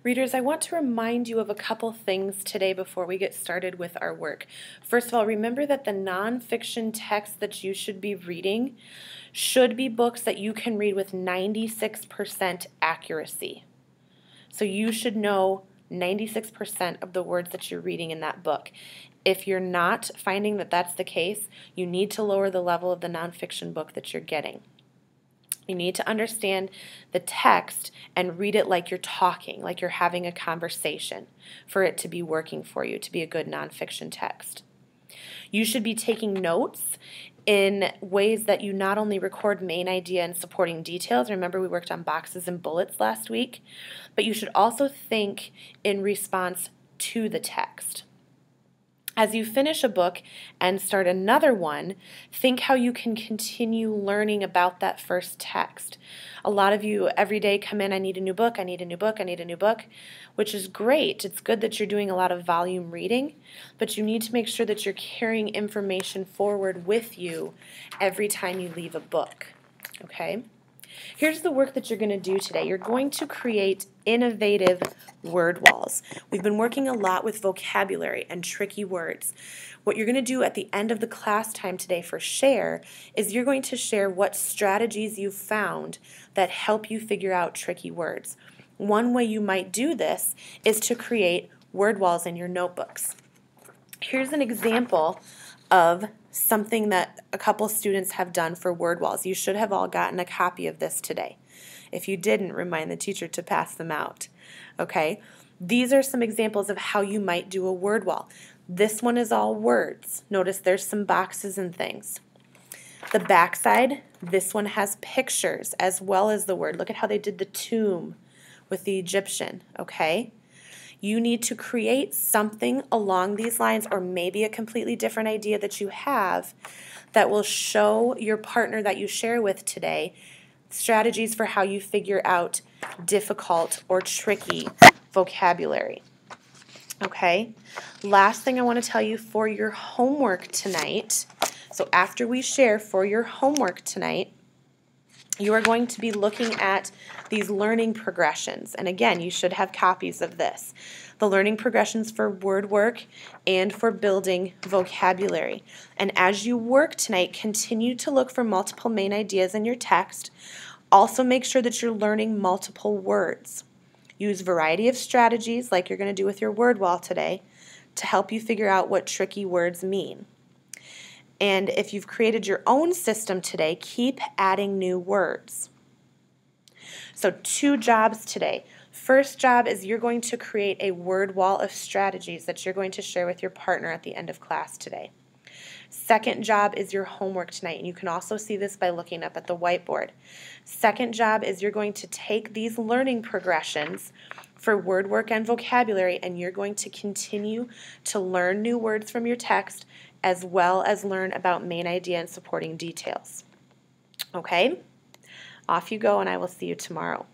Readers, I want to remind you of a couple things today before we get started with our work. First of all, remember that the nonfiction texts that you should be reading should be books that you can read with 96% accuracy. So you should know 96% of the words that you're reading in that book. If you're not finding that that's the case, you need to lower the level of the nonfiction book that you're getting. You need to understand the text and read it like you're talking, like you're having a conversation for it to be working for you, to be a good nonfiction text. You should be taking notes in ways that you not only record main idea and supporting details. Remember, we worked on boxes and bullets last week, but you should also think in response to the text. As you finish a book and start another one, think how you can continue learning about that first text. A lot of you every day come in, I need a new book, I need a new book, I need a new book, which is great. It's good that you're doing a lot of volume reading, but you need to make sure that you're carrying information forward with you every time you leave a book, okay? Here's the work that you're going to do today. You're going to create innovative word walls. We've been working a lot with vocabulary and tricky words. What you're going to do at the end of the class time today for share is you're going to share what strategies you've found that help you figure out tricky words. One way you might do this is to create word walls in your notebooks. Here's an example of something that a couple students have done for word walls. You should have all gotten a copy of this today. If you didn't, remind the teacher to pass them out. Okay? These are some examples of how you might do a word wall. This one is all words. Notice there's some boxes and things. The backside, this one has pictures as well as the word. Look at how they did the tomb with the Egyptian, okay? You need to create something along these lines, or maybe a completely different idea that you have that will show your partner that you share with today strategies for how you figure out difficult or tricky vocabulary. Okay? Last thing I want to tell you for your homework tonight, so after we share for your homework tonight, you are going to be looking at these learning progressions. And again, you should have copies of this. The learning progressions for word work and for building vocabulary. And as you work tonight, continue to look for multiple main ideas in your text. Also make sure that you're learning multiple words. Use a variety of strategies, like you're going to do with your word wall today, to help you figure out what tricky words mean. And if you've created your own system today, keep adding new words. So 2 jobs today. First job is you're going to create a word wall of strategies that you're going to share with your partner at the end of class today. Second job is your homework tonight, and you can also see this by looking up at the whiteboard. Second job is you're going to take these learning progressions for word work and vocabulary, and you're going to continue to learn new words from your text as well as learn about main idea and supporting details. Okay? Off you go, and I will see you tomorrow.